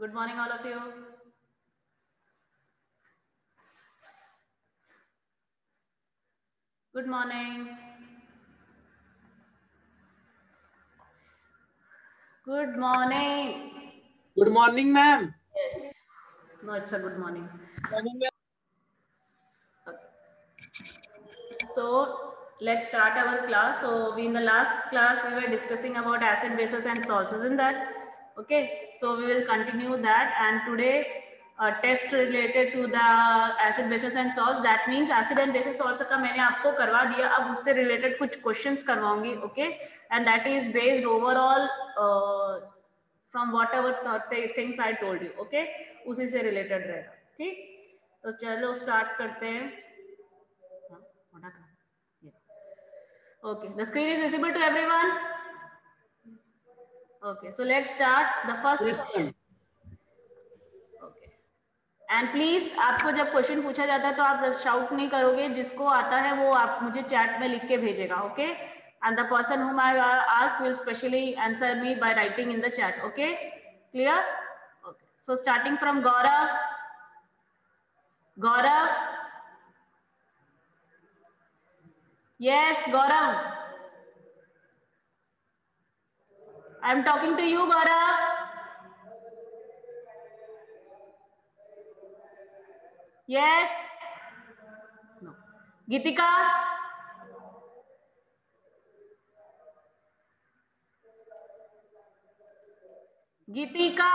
Good morning, all of you. Good morning. Good morning. Good morning, ma'am. Yes. No, it's a good morning. Morning, ma'am. So let's start our class. So in the last class we were discussing about acid, bases, and salts, isn't that? Okay. So we will continue that, and today a test related to the acid, bases, and salts. That means acid and bases salts का मैंने आपको करवा दिया. अब उससे related कुछ questions करवाऊंगी. Okay. And that is based overall from whatever things I told you. Okay. उसी से related रहेगा. ठीक. तो चलो start करते हैं. Okay, the screen is visible to everyone. Okay, so let's start the first question. Okay, and please आपको जब क्वेश्चन पूछा जाता है तो आप शाउट नहीं करोगे. जिसको आता है वो आप मुझे चैट में लिख के भेजेगा. Okay, and the person whom I ask will specially answer me by writing in the chat. Okay, clear? Okay, so starting from Gaurav. Gaurav. Yes, Gaurav. I am talking to you, Gaurav. Yes. No. Gitika. गीतिका.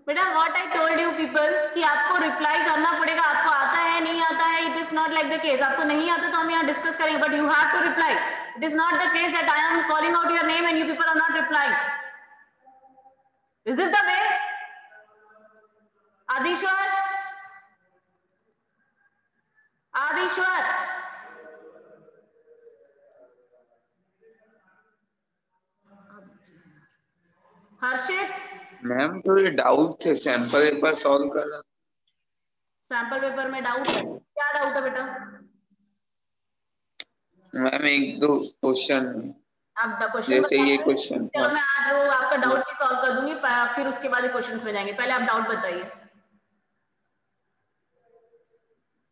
बेटा what I told you people कि आपको reply करना पड़ेगा. आपको आता है नहीं आता है, it is not like the case. आपको नहीं आता तो हम यहाँ डिस्कस करेंगे, but you have to reply. It is not the case that I am calling out your name and you people are not replying. Is this the way? Adishwar. Adishwar. Harshit. Ma'am थोड़े doubt थे, sample paper solve कर रहा. Sample paper में doubt है? क्या doubt है बेटा? Ma'am एक दो क्वेश्चन आप क्वेश्चन जैसे ये बताइए. क्वेश्चन था. चलो मैं आज वो आपका डाउट भी सॉल्व कर दूंगी, फिर उसके बाद क्वेश्चंस में जाएंगे. पहले आप डाउट बताइए.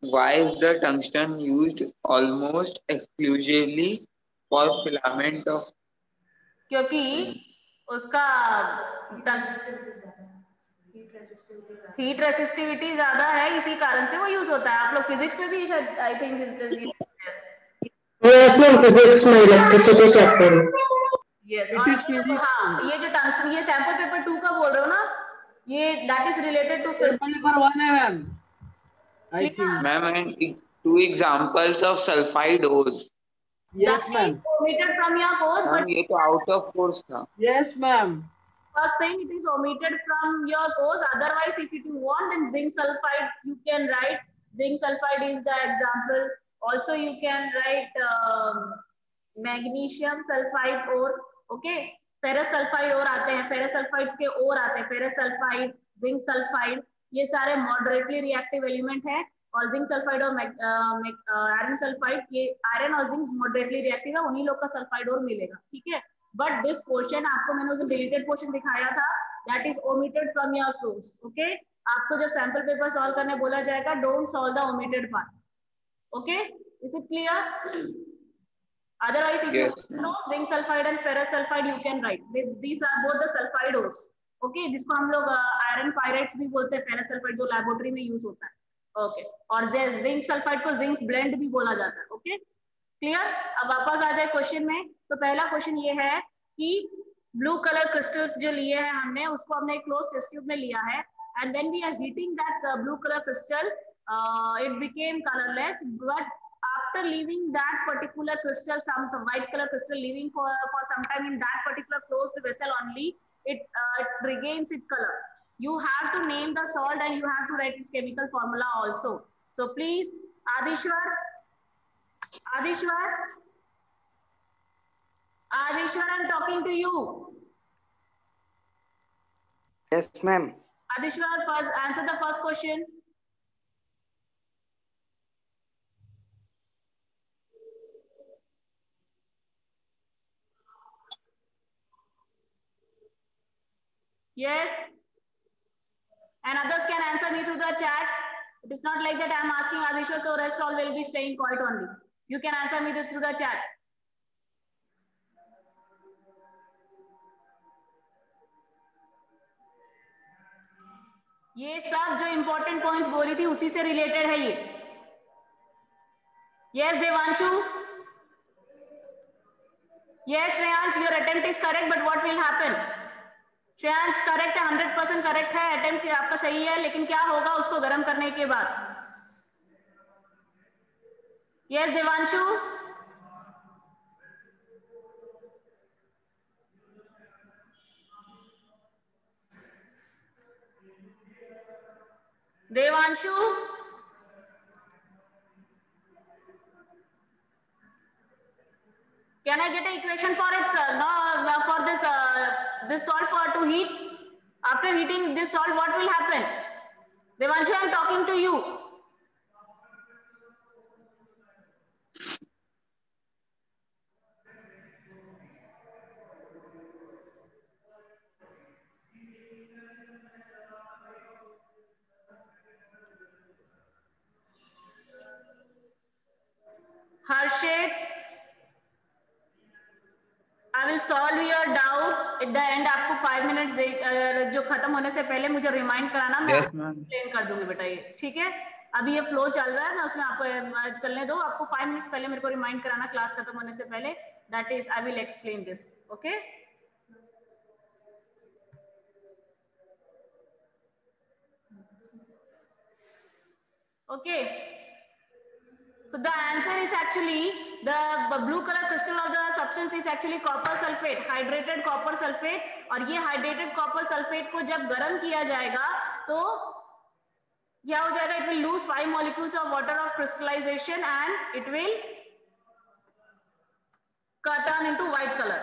Why is the tungsten used almost exclusively for filament of? क्योंकि उसका हीट रेसिस्टिविटी ज्यादा है, इसी कारण से वो यूज होता है. आप लोग फिजिक्स में भी शायद I think yes ma'am, physics में इलेक्ट्रिसिटी चैप्टर में. यस. हाँ, ये जो टंगस्टन, ये सैंपल पेपर 2 का बोल रहे हो ना, ये that is related to paper 1 है ma'am, I think. Ma'am and two examples of sulfide ores. Yes ma'am. omitted from your course, ma'am but ये तो आउट ऑफ कोर्स था. Yes ma'am. first thing it is omitted from your course. Otherwise, if you want, then zinc sulfide you can write. Zinc sulfide is the example. Also, you can write magnesium sulfide ore. Okay, ferrous sulfide ore आते हैं. Ferrous sulfides के ore आते हैं. Ferrous sulfide, zinc sulfide, ये सारे moderately reactive element है. और zinc sulphide और आयरन सल्फाइड, ये आयरन और जिंक मॉडरेटली रिएक्टिव है. उन्हीं लोग का सल्फाइड और मिलेगा. ठीक है, बट दिस पोर्शन आपको मैंने उसे डिलीटेड पोर्शन दिखाया था, that is omitted from your course. Okay, आपको जब सैंपल पेपर सॉल्व करने बोला जाएगा, don't solve the omitted part. Okay, is it clear? Otherwise, if Yes, you know zinc sulfide and ferrous sulfide, you can write. These are both the sulfide ores. Okay, जिसको हम लोग iron pirates भी बोलते हैं. Ferrous sulphide जो laboratory में use होता है. ओके, और जिंक सल्फाइड को जिंक ब्लेंड भी बोला जाता है. Okay, clear? अब वापस आ जाए क्वेश्चन में. तो पहला क्वेश्चन ये है कि ब्लू कलर क्रिस्टल्स जो लिए हैं हमने, उसको हमने एक क्लोज टेस्ट ट्यूब में लिया है, and when we are heating that blue colour crystal, it became colorless, but after leaving that particular crystal, some white color crystal leaving for some time in that particular closed vessel only, it regains its color. You have to name the salt and you have to write its chemical formula also. So please, Adishwar, Adishwar, Adishwar, I'm talking to you. Yes, ma'am. Adishwar, first answer the first question. Yes. And others can answer me through the chat. It is not like that I am asking Adishwa, so rest all will be staying quiet only. You can answer me through the chat. ये सब जो important points बोली थी उसी से related है ये. Yes, Devanshu. Yes, Shreyansh, your attempt is correct, but what will happen? Shreyansh correct है, 100% correct है, attempt आपका सही है, लेकिन क्या होगा उसको गर्म करने के बाद? Yes, Devanshu. Devanshu. Can I get an equation for it, sir? No, for this salt for to heat. After heating this salt, what will happen? Devanshu, I am talking to you. Harshit, I will solve your doubt at the end. आपको 5 minutes जो खत्म होने से पहले मुझे remind कराना, मैं explain कर दूंगी बेटा ये, ठीक है? अभी ये फ्लो चल रहा है, मैं उसमें आपको चलने दो. आपको 5 मिनट्स पहले मेरे को रिमाइंड कराना क्लास खत्म होने से पहले. That is I will explain this. Okay? Okay. So the answer is actually the blue color crystal of the substance is actually copper sulfate, hydrated copper sulfate. और ये hydrated copper sulfate को जब गर्म किया जाएगा तो क्या हो जाएगा? It will lose 5 molecules of water of crystallization and it will turn into white color.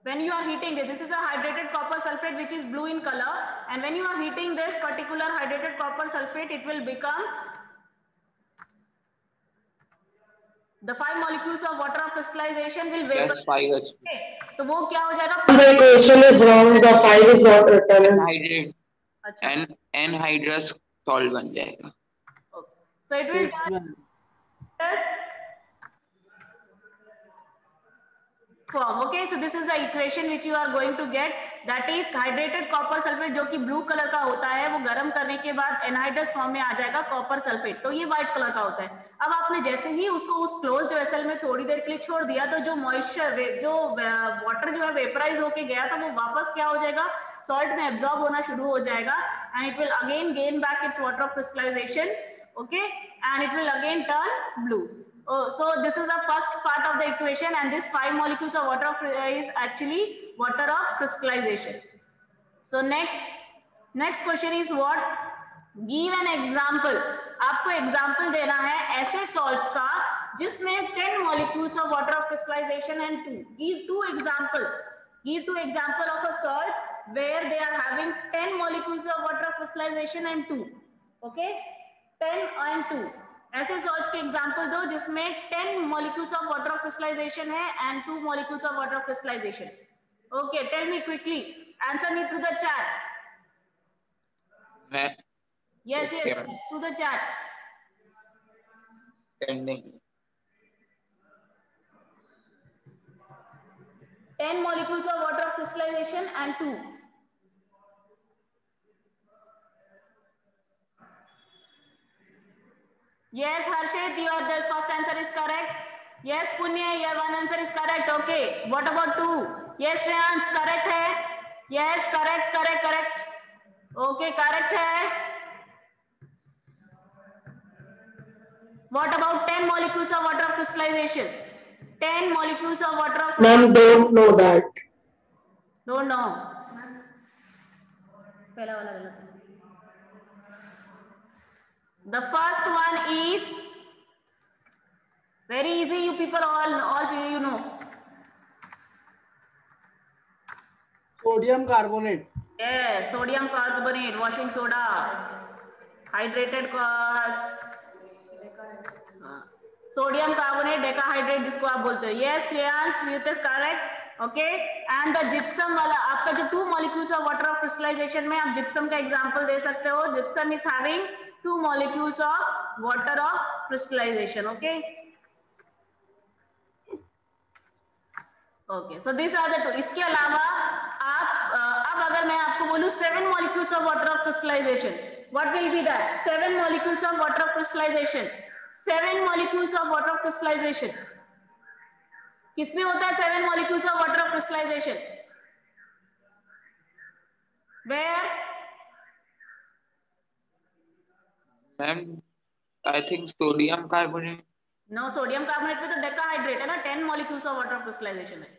When you are heating this is a hydrated copper sulfate which is blue in color, and when you are heating this particular hydrated copper sulfate, it will become the 5 molecules of water of crystallization will vapor. Yes, 5 HP. तो वो क्या हो जाएगा? The equation is wrong. The 5 is not written. Anhydrous. अच्छा. Anhydrous salt बन जाएगा. Okay. So it will Yes, ma'am. form. Okay, so this is the equation which you are going to get, that is hydrated copper sulfate जो कि blue color का होता है, वो गर्म करने के बाद anhydrous form में आ जाएगा copper sulfate, तो ये white color का होता है. अब आपने जैसे ही उसको उस closed vessel में थोड़ी देर के लिए छोड़ दिया तो जो moisture जो water जो है vaporize होके गया था वो वापस क्या हो जाएगा? salt में absorb होना शुरू हो जाएगा and it will again gain back its water of crystallization. Okay, and it will again turn blue. Oh, so this is the first part of the equation, and this 5 molecules of water is actually water of crystallization. So next question is what? Give an example. आपको example देना है ऐसे salts का जिसमें 10 molecules of water of crystallization and 2. Give 2 examples. Give 2 example of a salt where they are having 10 molecules of water of crystallization and 2. Okay, 10 and 2. ऐसे salts के example दो जिसमें 10 molecules of water of crystallization है and 2 molecules of water of crystallization. Okay, tell me quickly. Answer me through the chat. मैं Yes, through the chat. pending. 10 molecules of water of crystallization and 2. Yes, Harshit, your first answer is correct. Yes, Punya, your one answer is correct. Okay, what about 2? Yes, Shreyansh, correct है. Yes, correct. Okay, correct है. What about 10 molecules of water of crystallization? 10 molecules of water of Ma'am, don't know that. Don't know. पहला वाला गलत है. The first one is very easy. You people all you know. Sodium carbonate. Yes, sodium carbonate, washing soda. Hydrated sodium carbonate decahydrate जिसको आप बोलते हो। Yes Shreyansh, it is correct. Okay, and the gypsum वाला आपका जो 2 molecules of water of crystallization में आप gypsum का एग्जांपल दे सकते हो। Gypsum is having 2 molecules of water of crystallization. Okay okay, so this are the 2। इसके अलावा आप अब अगर मैं आपको बोलूं 7 molecules of water of crystallization, what will be that? 7 molecules of water of crystallization. 7 molecules of water of crystallization किसमें होता है? 7 molecules of water of crystallization where? Ma'am I think sodium carbonate. No, sodium carbonate में तो decahydrate है ना, 10 molecules of water of crystallization है।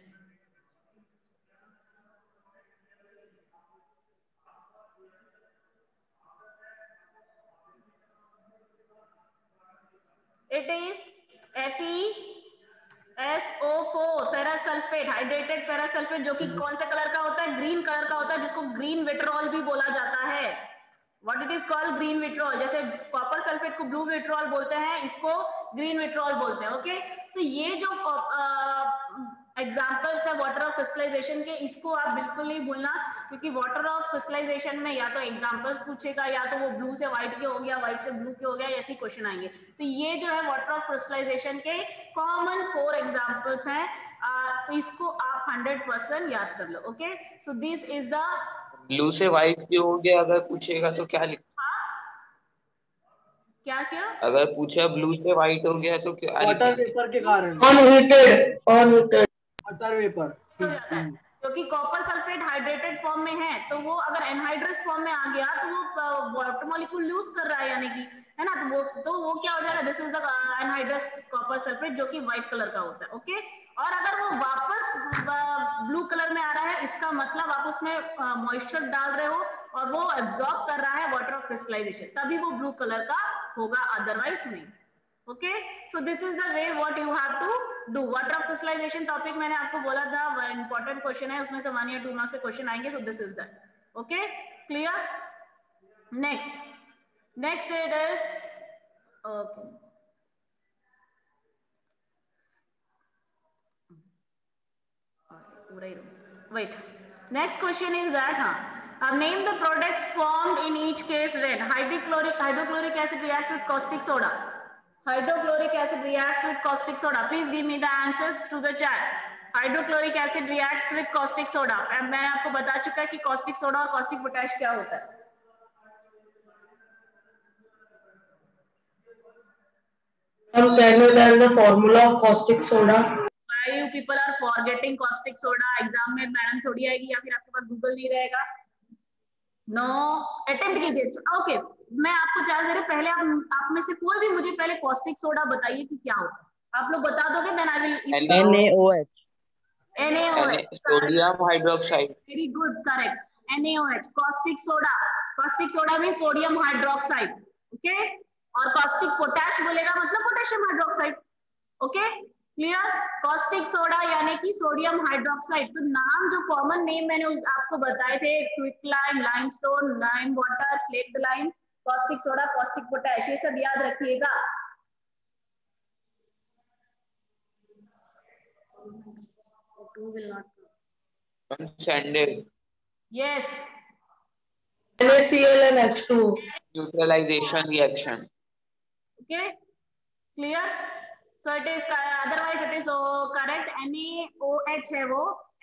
It is FeSO4 ferrous sulphate, hydrated ferrous sulphate, जो कि कौन से कलर का होता है? ग्रीन कलर का होता है, जिसको ग्रीन विट्रॉल भी बोला जाता है। What it is called? Green vitriol. जैसे कॉपर सल्फेट को ब्लू विट्रॉल बोलते हैं, इसको ग्रीन विट्रॉल बोलते हैं। ओके, सो ये जो एग्जांपल्स है वाटर ऑफ क्रिस्टलाइजेशन के, इसको आप बिल्कुल नहीं भूलना, क्योंकि वाटर ऑफ क्रिस्टलाइजेशन में या तो एग्जांपल्स पूछेगा, या तो वो ब्लू से व्हाइट के हो गया, व्हाइट से ब्लू के हो गया, ऐसे क्वेश्चन आएंगे। तो ये जो है वाटर ऑफ क्रिस्टलाइजेशन के कॉमन 4 एग्जांपल्स हैं, तो इसको आप 100% याद कर लो। Okay, so this is the blue से व्हाइट क्यों हो गया अगर पूछेगा तो क्या लिख? क्या क्या अगर पूछा ब्लू से व्हाइट हो गया तो क्या वाटर लिखेंगे? वेपर के कारण। Unheated. Water vapour. हो जाता है, क्योंकि कॉपर सल्फेट हाइड्रेटेड फॉर्म में है, तो वो अगर एनहाइड्रस फॉर्म में आ गया तो वो वाटर मॉलिक्यूल लूज कर रहा है, यानी कि है ना, तो वो क्या हो जाएगा? This is the anhydrous copper sulphate, जो कि व्हाइट कलर का होता है। ओके, और अगर वो वापस ब्लू कलर में आ रहा है, इसका मतलब आप उसमें मॉइस्चर डाल रहे हो और वो एब्जॉर्ब कर रहा है वाटर ऑफ क्रिस्टलाइजेशन, तभी वो ब्लू कलर का होगा, अदरवाइज नहीं। Okay, so this is the way what you have to do. Water of crystallization topic मैंने आपको बोला था, important question है, उसमें से 1 या 2 मार्क्स से क्वेश्चन आएंगे, so this is that. Okay, clear? Next it is okay. Wait. Next question is that name the products formed in each case when hydrochloric acid reacts with caustic soda. Hydrochloric acid reacts with caustic soda. Please give me the answers to the chat. Hydrochloric acid reacts with caustic soda. अब मैंने आपको बता चुका है कि caustic soda और caustic potash क्या होता है। Can you tell the formula of caustic soda? Why you people are forgetting caustic soda? Exam में मैडम थोड़ी आएगी, या फिर आपके पास गूगल नहीं रहेगा। नो, अटेम्प्ट कीजिए। ओके, मैं आपको चार्ज दे रही हूँ, पहले आप में से कोई भी मुझे पहले कॉस्टिक सोडा बताइए कि क्या होता है। आप लोग बता दोगे, then I will. NaOH. NaOH, sodium hydroxide. Very good, correct. NaOH, caustic soda. Caustic soda mean sodium hydroxide. Okay, और कॉस्टिक पोटैश बोलेगा मतलब potassium hydroxide. Okay, clear? Caustic soda यानी कि सोडियम हाइड्रोक्साइड। तो नाम जो कॉमन नेम मैंने आपको बताए थे, quicklime, limestone, lime water, slaked lime, caustic soda, caustic potash, ये सब याद रखिएगा। Sandal. Yes. NaCl and H2O. Neutralization reaction. Okay, clear? So it is otherwise it is correct. NaOH है वो,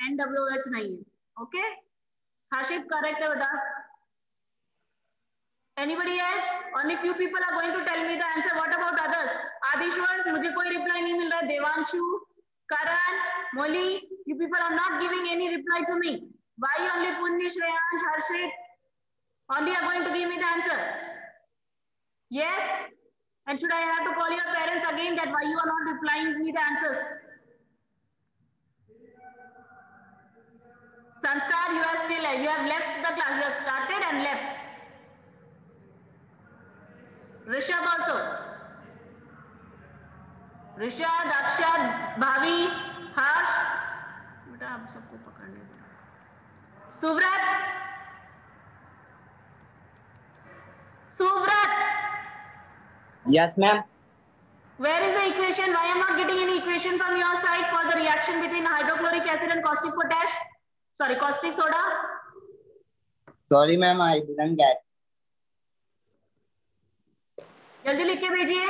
NWOH नहीं है। Okay, हाशिफ करेक्ट है बेटा। Anybody else? Only few people are going to tell me the answer. What about others? Adishwars, मुझे कोई reply नहीं मिल रहा है। Devanshu, Karan, Molly, you people are not giving any reply to me. Why only Punya, Shreyansh, Harshit only are going to give me the answer? Yes? And should I have to call your parents again that why you are not replying me the answers? Sanskar, you are still, you have left the class, you have started and left. Rishabh also. Rishad, Akshad, Bhavi, Harsh. बेटा आप सबको पकड़ लेते हैं। Subrat, Suvrat, Yes, ma'am. where is the equation? Why I am not getting any equation from your side for the reaction between hydrochloric acid and caustic potash? Sorry, caustic soda. Sorry, ma'am, I didn't get. जल्दी लिख के भेजिए.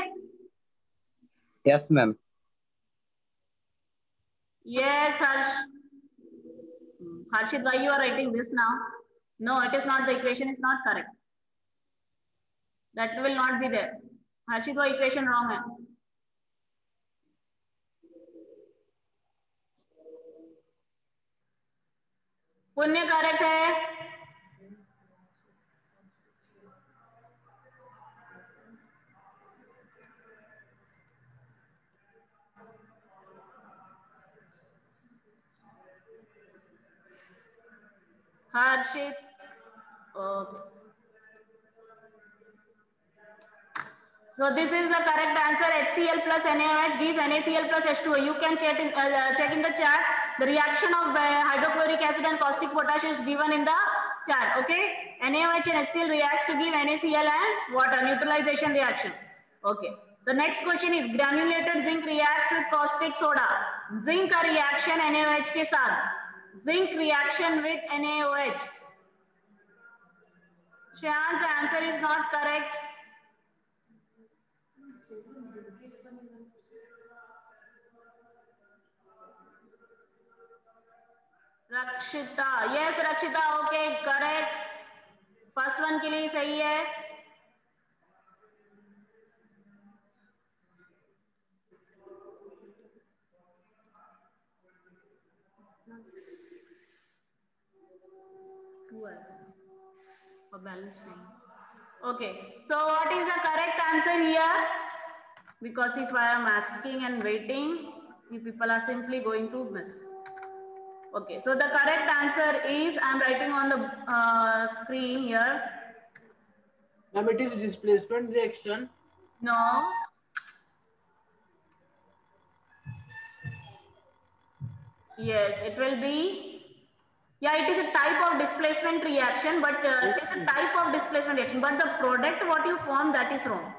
Yes, ma'am. Yes, Harshit, why you are writing this now? No, it is not. The equation is not correct. That will not be there. Harshit, वो equation wrong है. पुण्य correct है. Harshit. Okay. So this is the correct answer. HCl plus NaOH gives NaCl plus H2O. You can check in the chart. The reaction of hydrochloric acid and caustic potash is given in the chart. Okay. NaOH and HCl reacts to give NaCl and water. Neutralization reaction. Okay. The next question is granulated zinc reacts with caustic soda. Zinc का reaction NaOH के साथ. Zinc reaction with NaOH. Shreyans, the answer is not correct. रक्षिता, yes रक्षिता, okay correct. First one के लिए सही है. Balance नहीं. Okay, so what is the correct answer here? Because if I am asking and waiting, you people are simply going to miss. Okay, so the correct answer is, I am writing on the screen here. Ma'am, it is displacement reaction. No. Yes, it will be. Yeah, it is a type of displacement reaction, but it is a type of displacement reaction. But the product what you form, that is wrong.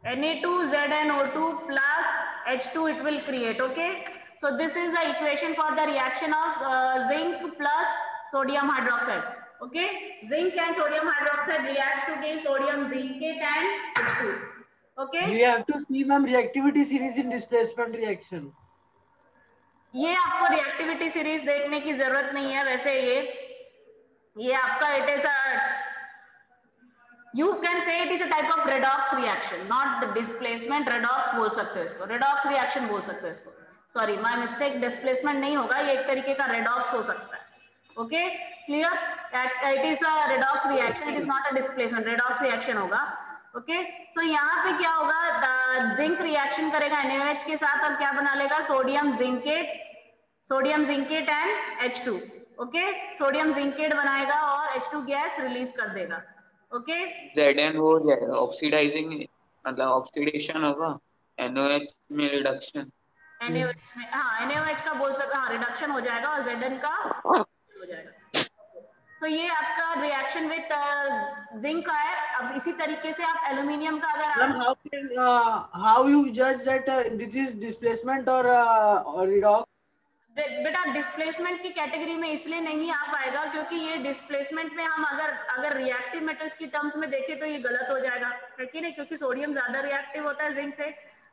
Na2ZnO2 plus H2 it will create. Okay. So this is the equation for the reaction of zinc plus sodium hydroxide. Okay. Zinc and sodium hydroxide reacts to give sodium zincate and H2. Okay. We have to see, ma'am, reactivity series in displacement reaction. ये आपको reactivity series देखने की जरूरत नहीं है. वैसे ये आपका it is you can say it is a type of redox reaction, not the displacement. Redox बोल सकते हो इसको, redox reaction बोल सकते हो इसको. Sorry, my mistake. Displacement नहीं होगा, ये एक तरीके का redox हो सकता है. Okay, clear? That it is a redox reaction. It is not a displacement. Redox reaction होगा. Okay, so यहाँ पे क्या होगा? Zinc reaction करेगा NaOH के साथ और क्या बना लेगा? Sodium zincate and H2. Okay, sodium zincate बनाएगा और H2 गैस रिलीज कर देगा. ओके. Zn वो हो जाएगा, ऑक्सीडाइजिंग मतलब ऑक्सीडेशन होगा, NaOH में रिडक्शन. NaOH में, हाँ NaOH का बोल सकते, हाँ रिडक्शन हो जाएगा और Zn का हो जाएगा. सो ये आपका रिएक्शन विद जिंक का है. अब इसी तरीके से आप एल्यूमिनियम का अगर how you judge that this is displacement or redox? बेटा डिस्प्लेसमेंट की कैटेगरी में इसलिए नहीं आ पाएगा क्योंकि ये डिस्प्लेसमेंट में हम अगर रिएक्टिव मेटल्स की टर्म्स में देखें तो ये गलत हो जाएगा, है कि नहीं? क्योंकि सोडियम ज्यादा रिएक्टिव होता है जिंक से.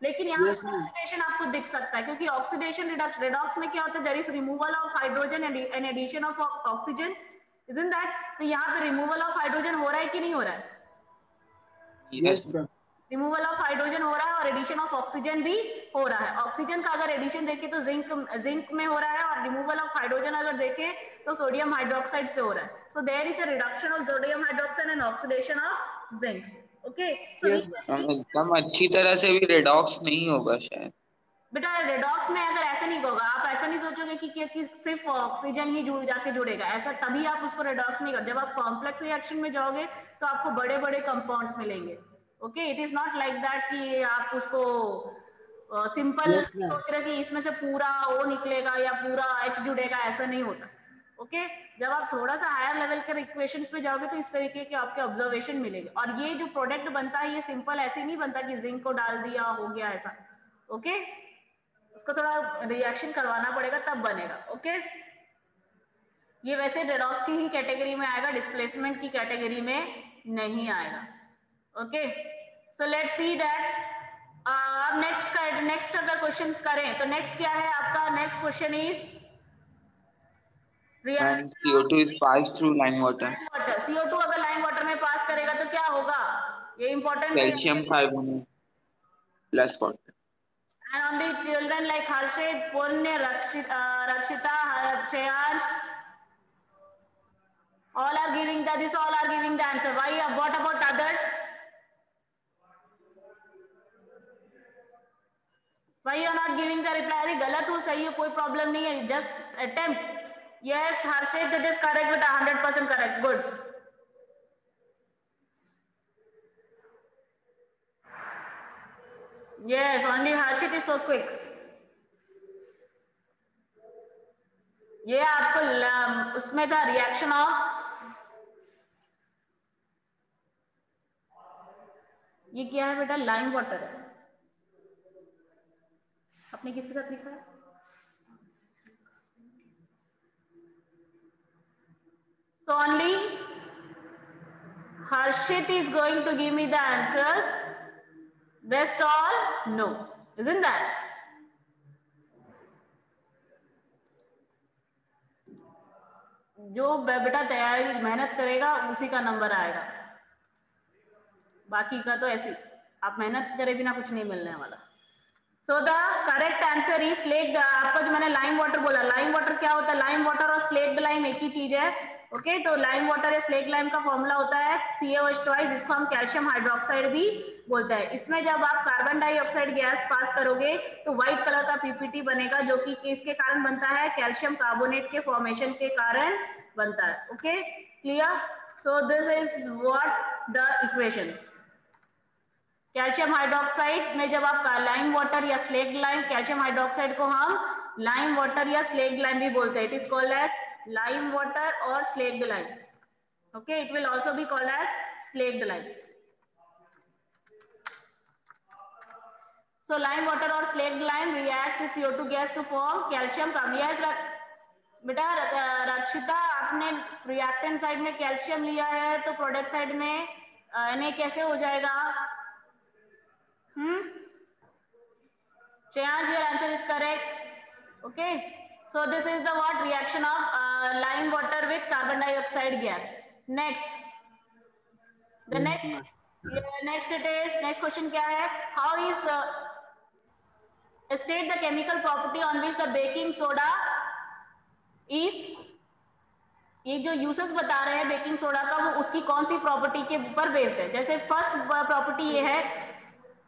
लेकिन यहाँ Yes, ma'am. ऑक्सीडेशन आपको दिख सकता है क्योंकि ऑक्सीडेशन रिडॉक्स में क्या होता है? There is removal of hydrogen and addition of oxygen, isn't that? तो यहाँ पे रिमूवल ऑफ हाइड्रोजन हो रहा है कि नहीं हो रहा है? Yes, ma'am. Removal of hydrogen हो रहा है और एडिशन ऑफ ऑक्सीजन भी हो रहा है. ऑक्सीजन का अगर एडिशन देखें तो जिंक में हो रहा है और रिमूवल ऑफ हाइड्रोजन अगर देखें तो सोडियम हाइड्रोक्साइड से हो रहा है. So there is a reduction of sodium hydroxide and oxidation of zinc. Okay, so एकदम अच्छी तरह से भी रिडॉक्स नहीं होगा शायद. बेटा रेडॉक्स में अगर ऐसा नहीं होगा, आप ऐसा नहीं सोचोगे कि सिर्फ ऑक्सीजन ही जाके जुड़ेगा, ऐसा तभी आप उसको रेडॉक्स नहीं कर. जब आप कॉम्प्लेक्स रिएक्शन में जाओगे तो आपको बड़े बड़े कंपाउंड्स मिलेंगे. Okay, it is not like that कि आप उसको सिंपल Yes, ma'am. सोच रहे कि इसमें से पूरा O निकलेगा या पूरा H जुड़ेगा, ऐसा नहीं होता. ओके जब आप थोड़ा सा हायर लेवल के इक्वेशंस पे जाओगे तो इस तरीके के आपके ऑब्जर्वेशन मिलेंगे. और ये जो प्रोडक्ट बनता है ये सिंपल ऐसे नहीं बनता कि जिंक को डाल दिया हो गया ऐसा. ओके उसको थोड़ा रिएक्शन करवाना पड़ेगा तब बनेगा. ओके ये वैसे रेडॉक्स की ही कैटेगरी में आएगा, डिस्प्लेसमेंट की कैटेगरी में नहीं आएगा. Okay so let's see that. अब नेक्स्ट अगर क्वेश्चंस करें तो नेक्स्ट क्या है आपका? Next question is When CO2 is passed through lime water, water. CO2 अगर लाइम वाटर में पास करेगा तो क्या होगा? ये इंपॉर्टेंट है. calcium carbonate plus water. And on the children like Harshit, Punya, Rakshita, Shreyansh, all are giving the answer. Why? What about others? Why you are not giving the reply? अरे गलत हो सही हो कोई प्रॉब्लम नहीं है. Just attempt. Yes, Harshit, it is correct with 100% correct. Good. Yes, only Harshit is so quick. ये आपको उसमें था रिएक्शन ऑफ, ये क्या है बेटा? लाइम वाटर है. आपने किसके साथ लिखा है? So only Harshit is going to give me the answers. Rest all no, isn't that? जो बेटा तैयारी मेहनत करेगा उसी का नंबर आएगा. बाकी का तो ऐसे आप मेहनत करे बिना कुछ नहीं मिलने वाला. So the correct answer is slaked. आपका जो मैंने लाइम वाटर बोला, लाइम वाटर क्या होता है? लाइम वाटर और स्लेक्ड लाइम एक ही चीज है. ओके तो लाइम वाटर या स्लेक्ड लाइम का फॉर्मूला होता है CaOH2, जिसको हम कैल्शियम हाइड्रोक्साइड भी बोलते हैं. इसमें जब आप कार्बन डाइऑक्साइड गैस पास करोगे तो व्हाइट कलर का पीपीटी बनेगा, जो कि किसके कारण बनता है? कैल्शियम कार्बोनेट के फॉर्मेशन के कारण बनता है. Okay clear? So this is what the equation. Calcium hydroxide में जब आप लाइम वाटर या स्लेक्ड लाइम, कैल्शियम हाइड्रोक्साइड को हम लाइम वाटर या स्लेक्ड लाइम भी बोलते हैं. It is called as lime water और slaked lime. Okay it will also be called as slaked lime. So lime water और slaked lime reacts with CO2 gas to form calcium carbonate. बेटा रक्षिता आपने reactant side में calcium लिया है तो product side में Na कैसे हो जाएगा? Shreyansh, your answer is correct. Okay. So this is the what reaction of lime water with carbon dioxide gas. Next. The next it is, next question क्या है? How is state the chemical property on which the baking soda is. ये जो uses बता रहे हैं baking soda का, वो उसकी कौन सी प्रॉपर्टी के ऊपर बेस्ड है? जैसे फर्स्ट प्रॉपर्टी ये है,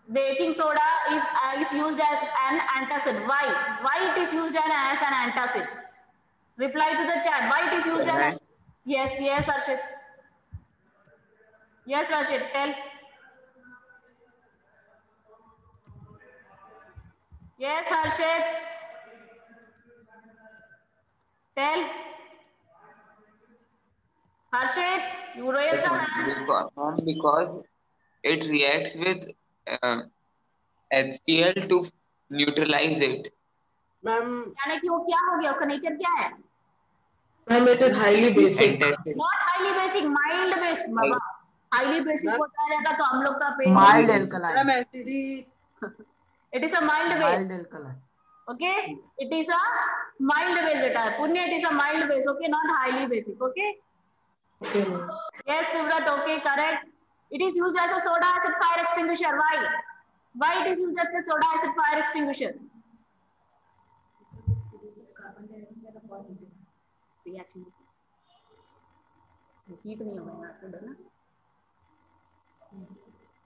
baking soda is used as an antacid. Why it is used as an antacid? Reply to the chat. Why it is used as? Yes Arshit. Yes Arshit, tell. Yes Arshit, tell. Harshit, you raise the hand. Because it reacts with HCl to neutralize it. Ma'am यानी कि वो क्या हो गया? उसका nature क्या है? Ma'am, it is highly basic. Not highly basic, mild basic. Baba highly basic होता रहेगा तो हम लोग का पेट mild alkaline. Ma'am acidic. It is a mild base. Mild alkaline. Okay, it is a mild base बेटा. पुण्य, it is a mild base. Okay, not highly basic. Okay. Okay. Yes Subrat, okay, correct. It is used as a soda acid fire extinguisher. Why it is used as a soda acid fire extinguisher? Reaction. Heat नहीं होगा acid है ना?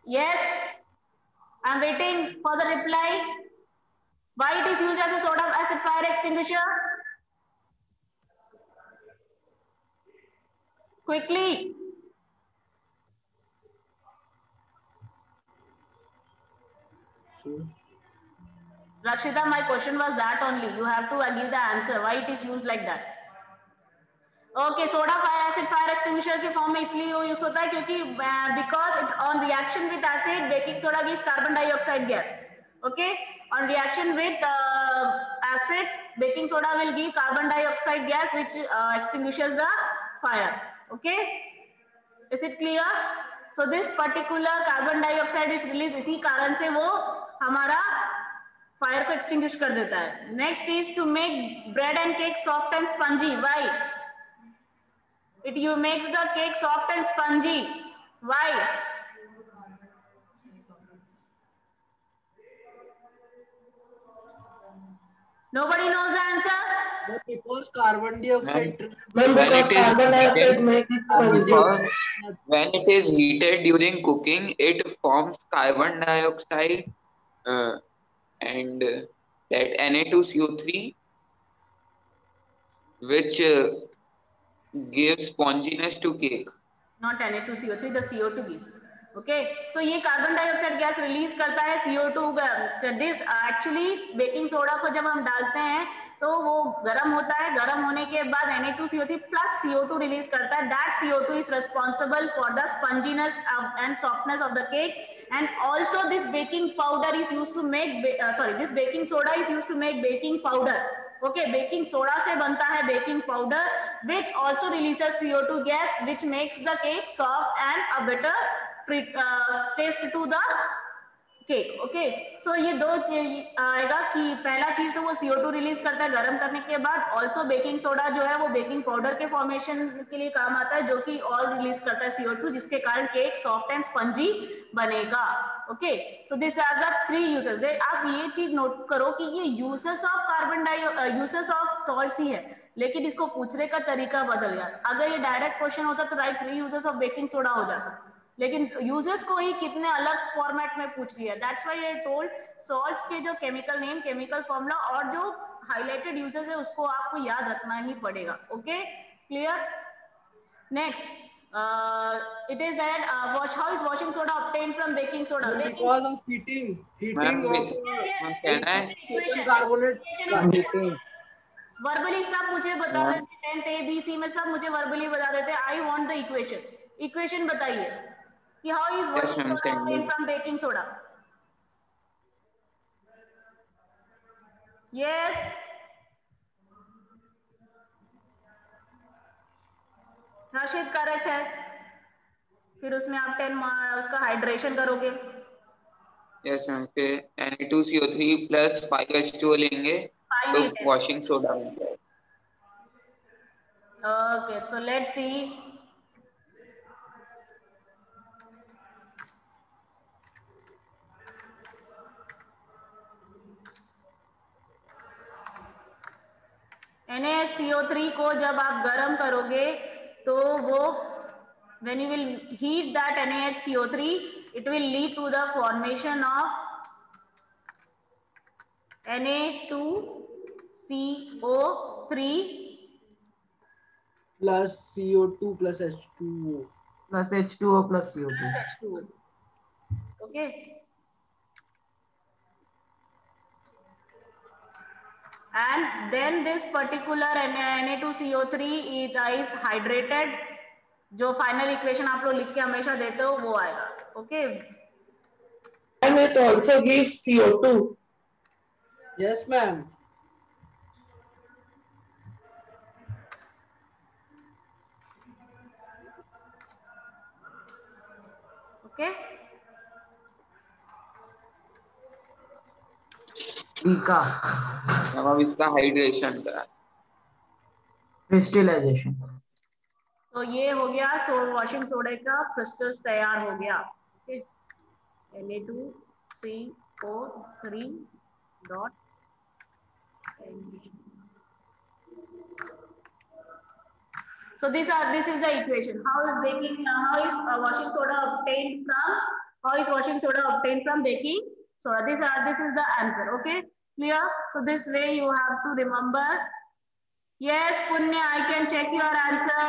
Yes, I am waiting for the reply. Why it is used as a soda acid fire extinguisher? Quickly. Rakshita, my question was that only. You have to give the answer. Why it is used like that? Okay, soda fire acid fire extinguisher के form में इसलिए use होता है क्योंकि because it on reaction with acid baking soda gives carbon dioxide gas. Okay, on reaction with acid baking soda will give carbon dioxide gas which extinguishes the fire. Okay, is it clear? So this particular carbon dioxide is released, इसी कारण से वो हमारा fire को extinguish कर देता है. Next is to make bread and cake soft and spongy. Why? It you makes the cake soft and spongy. Why? Nobody knows the answer. Because carbon dioxide. Ma'am, because carbon dioxide make it spongy. Because when it is heated during cooking, it forms carbon dioxide and that Na2CO3, which gives sponginess to cake. Not Na2CO3, the CO2 gives. Okay, so ये carbon dioxide gas release करता है CO2. This actually baking soda को जब हम डालते हैं तो वो गर्म होता है, गर्म होने के बाद Na2CO3 प्लस CO2 रिलीज करता है. That CO2 is responsible for the sponginess and softness of the cake. And also this baking powder is used to make this baking soda is used to make baking powder. Okay, baking soda से बनता है baking powder which also releases CO2 gas which makes the cake soft and a better taste to the cake. Okay, so ये दो आएगा कि पहला चीज तो वो CO2 रिलीज करता है गर्म करने के बाद. ऑल्सो बेकिंग सोडा जो है वो बेकिंग पाउडर के फॉर्मेशन के लिए काम आता है जो कि और रिलीज करता है CO2 जिसके कारण केक सॉफ्ट एंड स्पंजी बनेगा. Okay, so this are the 3 uses. आप ये चीज नोट करो कि ये uses of uses of salts ही है लेकिन इसको पूछने का तरीका बदल गया. अगर ये डायरेक्ट क्वेश्चन होता तो right 3 uses of baking soda हो जाता, लेकिन यूजर्स को ही कितने अलग फॉर्मेट में पूछ लिया. That's why I told salts के जो केमिकल नेम, केमिकल फॉर्मूला और जो हाइलाइटेड यूजर्स है उसको आपको याद रखना ही पड़ेगा. Okay, clear? Next it is that how is washing soda obtained from baking soda? Because of heating of equation carbonate. Verbally सब मुझे बता देते. 10th ABC में सब मुझे वर्बली बता देते. आई वांट द इक्वेशन बताइए कि how is washing soda obtained from baking soda? Yes, Rashid correct है. फिर उसमें आप 10 उसका हाइड्रेशन करोगे. यस मैम, फिर Na2CO3 प्लस 5H2O लेंगे तो वॉशिंग सोडा बन जाएगा. Okay, so let's see. NaHCO3 को जब आप गर्म करोगे तो वो when you will heat that NaHCO3 it will lead to the formation of Na2CO3 plus CO2 plus H2O plus H2O plus CO2. H2O. Okay. And then this particular Na2CO3 is hydrated. जो final equation आप लोग लिख के हमेशा देते हो वो आएगा. Okay, And it also gives CO2. Yes ma'am. Okay, Ika. अब इसका हाइड्रेशन करा. Crystallization. तो ये हो गया. सो वॉशिंग सोडा का क्रिस्टल्स तैयार हो गया. Okay, Na2CO3 dot. So this is the equation. How is washing soda obtained from? How is washing soda obtained from baking soda? This is the answer. Okay, clear? So this way you have to remember. Yes, Punya, I can check your answer.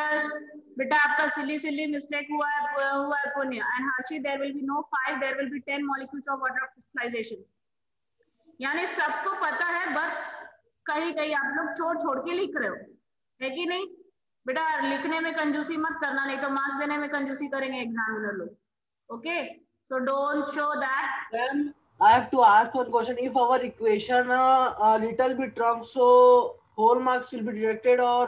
बेटा आपका silly mistake हुआ है Punya. And Harshit, there will be no 5, there will be 10 molecules of water crystallization. यानी सबको पता है, but कहीं कहीं आप लोग छोड़ छोड़ के लिख रहे हो, है कि नहीं? बेटा लिखने में कंजूसी मत करना, नहीं तो मार्क्स देने में कंजूसी करेंगे एग्जामिनर लोग. Okay, so don't show that. Then I have to ask one question. If our equation a little bit wrong, so whole marks will be deducted or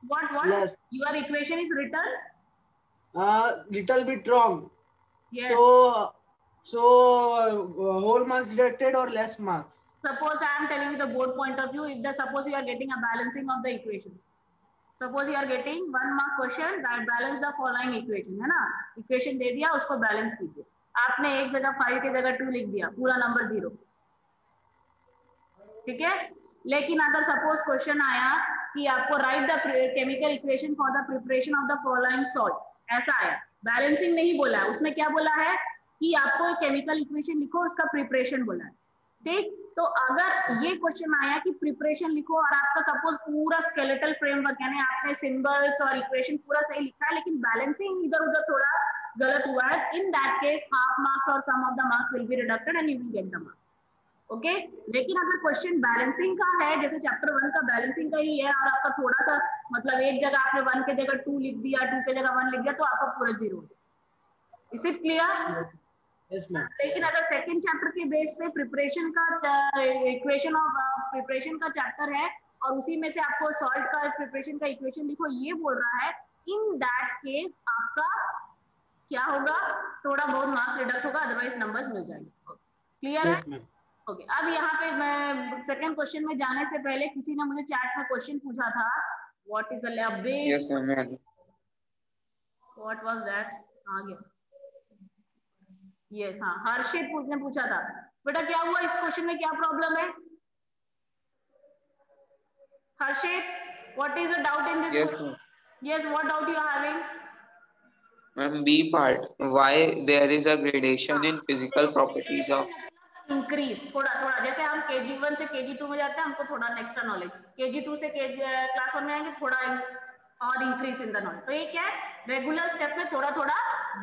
What less? your equation is written? Little bit wrong. Yes. So whole marks deducted or less marks? Suppose I am telling you the board point of view. If the suppose you are getting a balancing of the equation. Suppose you are getting 1 mark question that balance the following equation, है ना? Equation दे दिया, उसको balance कीजिए. आपने एक जगह 5 की जगह 2 लिख दिया, पूरा नंबर 0. ठीक है? लेकिन अगर सपोज क्वेश्चन आया कि आपको right the chemical equation for the preparation of the following salt, ऐसा आया, बैलेंसिंग नहीं बोला है, उसमें क्या बोला है कि आपको केमिकल इक्वेशन लिखो, उसका प्रिपरेशन बोला है. ठीक, तो अगर ये क्वेश्चन आया कि प्रिपरेशन लिखो और आपका सपोज पूरा स्केलेटल फ्रेमवर्क यानी आपने सिंबल्स और इक्वेशन पूरा सही लिखा है, लेकिन बैलेंसिंग इधर उधर थोड़ा गलत हुआ है, in that case half marks और some of the marks will be deducted and you will get the marks. Okay, लेकिन अगर क्वेश्चन बैलेंसिंग का है, जैसे चैप्टर 1 का बैलेंसिंग का ही है और आपका थोड़ा सा मतलब एक जगह आपने 1 के जगह 2 लिख दिया, 2 के जगह 1 लिख दिया, तो आपका पूरा 0 हो जाए. Is it clear? Yes, ma'am. लेकिन अगर सेकंड चैप्टर के बेस पे प्रिपरेशन का इक्वेशन ऑफ प्रिपरेशन का चैप्टर है और उसी में से आपको सॉल्ट का प्रिपरेशन का इक्वेशन लिखो, ये बोल रहा है, इन दैट केस आपका क्या होगा, थोड़ा बहुत मार्क्स रिडक्ट होगा, अदरवाइज नंबर्स मिल जाएंगे. क्लियर है? ओके, अब यहाँ पे मैं सेकंड क्वेश्चन में जाने से पहले किसी ने मुझे चैट में क्वेश्चन पूछा था, what is a base? Yes ma'am. What was that? आ गया. यस, हाँ, हर्षित ने पूछा था, बेटा क्या हुआ इस क्वेश्चन में, क्या प्रॉब्लम है? Harshit, what is the doubt in this question? Yes, what doubt you are having? Ma'am B part, why there is a gradation in physical properties of increase. थोड़ा थोड़ा जैसे हम KG1 से KG2 में जाते हैं, हमको थोड़ा एक्स्ट्रा नॉलेज, KG2 से क्लास 1 में आएंगे, थोड़ा और इंक्रीज इन द नॉलेज. तो ये क्या है, रेगुलर स्टेप में थोड़ा थोड़ा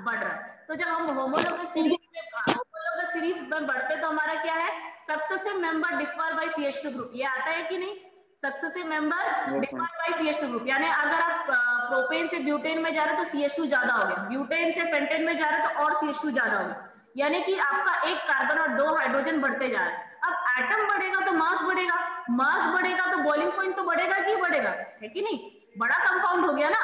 बढ़ रहा है. तो जब हम होमोलोगस सीरीज में बढ़ते तो हमारा क्या है, successive member differ by CH2 group, ये आता है कि नहीं? Successive member differ by CH2 group, यानी अगर आप प्रोपेन से ब्यूटेन में जा रहे हो तो CH2 ज्यादा हो गया, ब्यूटेन से पेंटेन में जा रहे हो तो और CH2 ज्यादा हो गया, यानी कि आपका एक कार्बन और 2 हाइड्रोजन बढ़ते जा रहे हैं. अब एटम बढ़ेगा तो मास बढ़ेगा, मास बढ़ेगा तो बॉइलिंग पॉइंट तो बढ़ेगा कि बढ़ेगा, है कि नहीं? बड़ा कंपाउंड हो गया ना,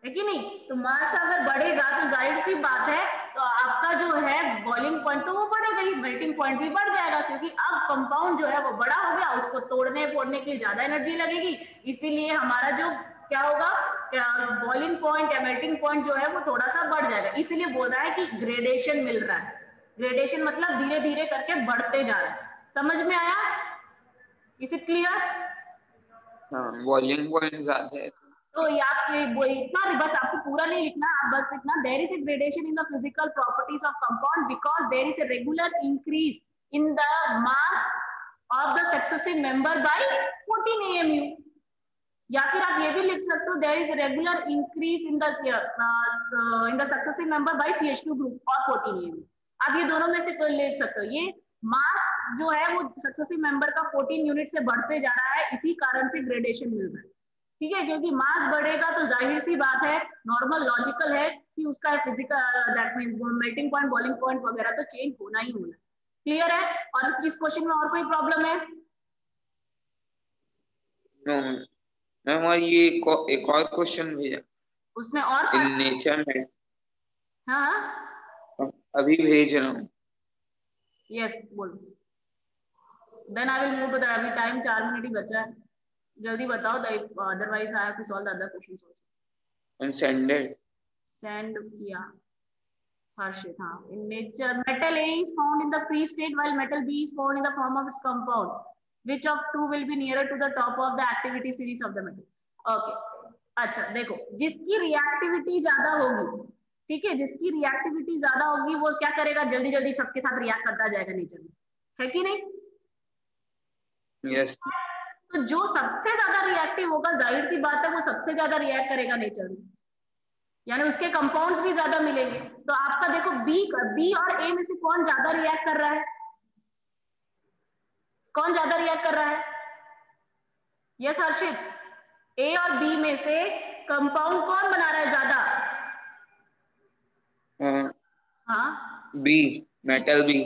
है कि नहीं? तो मास अगर बढ़ेगा तो जाहिर सी बात है, तो आपका जो है बॉइलिंग पॉइंट तो वो बढ़ेगा ही, मेल्टिंग पॉइंट भी बढ़ जाएगा, क्योंकि अब कंपाउंड जो है वो बड़ा हो गया, उसको तोड़ने फोड़ने के लिए ज्यादा एनर्जी लगेगी, इसीलिए हमारा जो क्या होगा, बॉइलिंग पॉइंट या मेल्टिंग पॉइंट जो है वो थोड़ा सा बढ़ जाएगा. इसलिए बोल रहा है कि ग्रेडेशन मिल रहा है. ग्रेडेशन मतलब धीरे धीरे करके बढ़ते जा रहा है. समझ में आया? Is it clear? Volume point ज्यादा है तो ये आप इतना बस आपको पूरा नहीं लिखना, आप बस लिखना there is a gradation in the physical properties of compound because there is a regular increase in the mass of the successive member by 14 AMU. या फिर आप ये भी लिख सकते हो, there is regular increase in the successive member by CH2 group और 14 AMU. आप ये दोनों में से कोई लिख सकते हो. ये मास जो है वो सक्सेसिव मेंबर का 14 यूनिट से बढ़ते जा रहा है, इसी कारण से ग्रेडेशन मिल रहा है. ठीक है, क्योंकि मास बढ़ेगा तो जाहिर सी बात है, नॉर्मल लॉजिकल है कि उसका physical that means melting point, boiling point वगैरह तो चेंज होना ही होना. क्लियर है? और इस क्वेश्चन में और कोई प्रॉब्लम है? No ma'am. और ये एक और क्वेश्चन भेजा उसमें और इन नेचर में. हाँ, अभी भेज रहा हूँ. यस, बोलो. Then I will move to the, अभी टाइम 4 मिनट ही बचा है, जल्दी बताओ, otherwise I have to solve the other questions also. And sended send किया हर्षित. हाँ, in nature metal A is found in the free state while metal B is found in the form of its compound. Which of two will be nearer to the top of the activity series of the metal? Okay. अच्छा देखो, जिसकी reactivity ज्यादा होगी, ठीक है, जिसकी reactivity ज्यादा होगी वो क्या करेगा, जल्दी जल्दी सबके साथ रिएक्ट करता जाएगा नेचर में, है कि नहीं? यस. तो जो सबसे ज्यादा रिएक्टिव होगा, जाहिर सी बात है वो सबसे ज्यादा रिएक्ट करेगा नेचर में, यानी उसके कंपाउंड्स भी ज्यादा मिलेंगे. तो आपका देखो बी और ए में से कौन ज्यादा रिएक्ट कर रहा है? कौन ज्यादा रिएक्ट कर रहा है? यस हर्षित, ए और बी में से कंपाउंड कौन बना रहा है ज्यादा? हाँ B, metal B.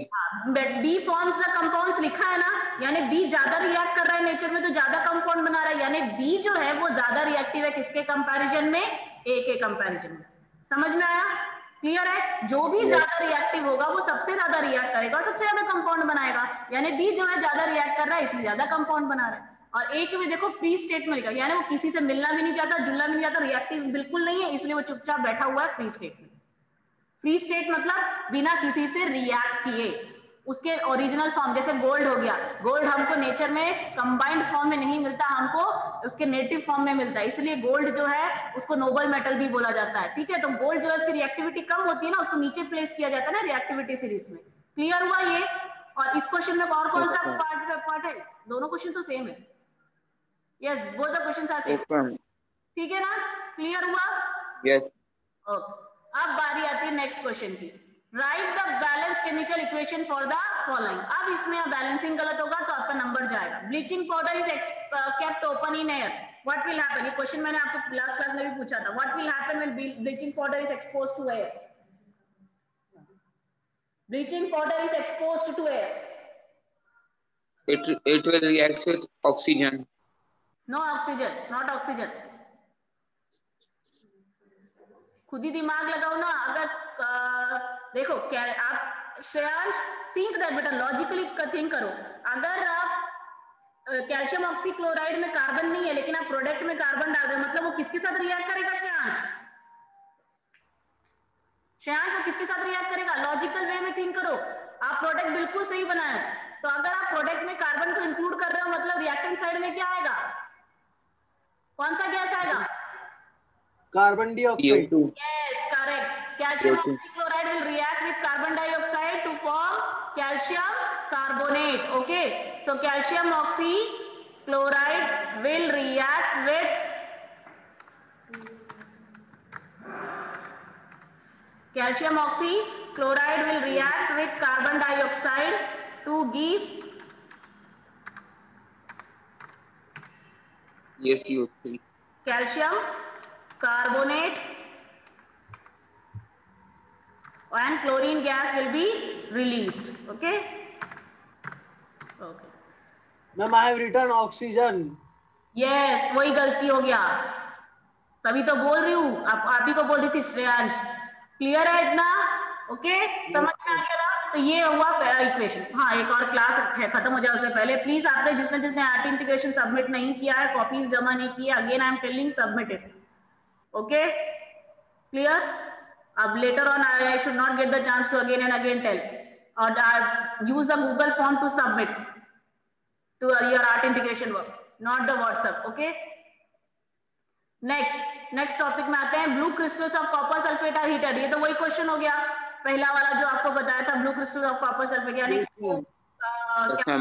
B forms the compounds लिखा है ना, यानी बी ज्यादा रिएक्ट कर रहा है नेचर में, तो ज्यादा कंपाउंड बना रहा है, यानी बी जो है वो ज्यादा रिएक्टिव है किसके कंपैरिजन में? ए के कंपैरिजन में। समझ में आया? क्लियर है? जो भी ज्यादा रिएक्टिव होगा वो सबसे ज्यादा रिएक्ट करेगा, सबसे ज्यादा कंपाउंड बनाएगा, यानी बी जो है ज्यादा रिएक्ट कर रहा है इसलिए ज्यादा कंपाउंड बना रहा है। और एक में देखो फ्री स्टेट में लिखा, यानी वो किसी से मिलना भी नहीं चाहता, जुलना भी नहीं चाहता, रिएक्टिव बिल्कुल नहीं है, इसलिए वो चुपचाप बैठा हुआ है फ्री स्टेट में। फ्री स्टेट मतलब बिना किसी से रिएक्ट किए, उसके ओरिजिनल फॉर्म, जैसे गोल्ड हो गया, गोल्ड हमको नेचर में कंबाइंड फॉर्म में नहीं मिलता, हमको उसके नेटिव फॉर्म में मिलता है, इसलिए गोल्ड जो है उसको नोबल मेटल भी बोला जाता है। ठीक है, तो गोल्ड जो है उसकी रिएक्टिविटी कम होती है ना, उसको नीचे प्लेस किया जाता है ना रिएक्टिविटी सीरीज में। क्लियर हुआ ये? और इस क्वेश्चन में और कौन सा पार्ट है? दोनों क्वेश्चन तो सेम है। Yes, both the questions are same. ठीक है ना? क्लियर हुआ? यस। ओके, अब बारी आती है नेक्स्ट क्वेश्चन की। Right the balance chemical equation for the following. अब इसमें बैलेंसिंग गलत होगा तो आपका नंबर जाएगा। Bleaching powder is kept open in air, what will happen? ये क्वेश्चन मैंने आपसे लास्ट क्लास में भी पूछा था। What will happen when bleaching powder is exposed to air? Bleaching powder is exposed to air, it will react with oxygen. No oxygen, not oxygen. खुद ही दिमाग लगाओ ना। अगर देखो क्या आप श्रेयांश थिंक दैट बेटा, लॉजिकली थिंक करो। अगर आप कैल्शियम ऑक्सीक्लोराइड में कार्बन नहीं है लेकिन आप प्रोडक्ट में कार्बन डाल रहे हो, मतलब वो किसके साथ रिएक्ट करेगा श्रेयांश? श्रेयांश वो किसके साथ रिएक्ट करेगा? लॉजिकल वे में थिंक करो। आप प्रोडक्ट बिल्कुल सही बनाए, तो अगर आप प्रोडक्ट में कार्बन को इंक्लूड कर रहे हो मतलब रिएक्टेंट साइड में क्या आएगा? कौन सा गैस आएगा? Carbon dioxide. Yes, correct. Calcium oxychloride will react with carbon dioxide to form calcium carbonate. Okay, so calcium oxychloride will react with carbon dioxide to give CO3. calcium carbonate, and chlorine gas will be released. Okay, okay. Ma'am, I have written oxygen. Yes, वही गलती हो गया, तभी तो बोल रही हूँ, आप ही को बोल रही थी श्रेयांश। क्लियर है इतना? ओके, समझ में आ गया ना? तो ये हुआ पहला इक्वेशन। हाँ, एक और क्लास है, खत्म हो जाए उससे पहले प्लीज आपने जिसने आर्ट इंटीग्रेशन सबमिट नहीं किया है, कॉपीज जमा नहीं किया, again I am telling submit it. Okay, clear? अब later on I should not get the chance to again and again tell, or use the Google form to submit to your art integration work, not the WhatsApp. Okay, next topic में आते हैं। Blue crystals of copper sulphate are heated. ये तो वही question हो गया पहला वाला जो आपको बताया था, blue crystal of copper sulphate, यानी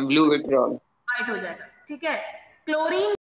ब्लू विट्रियोल व्हाइट हो जाएगा। ठीक है, क्लोरीन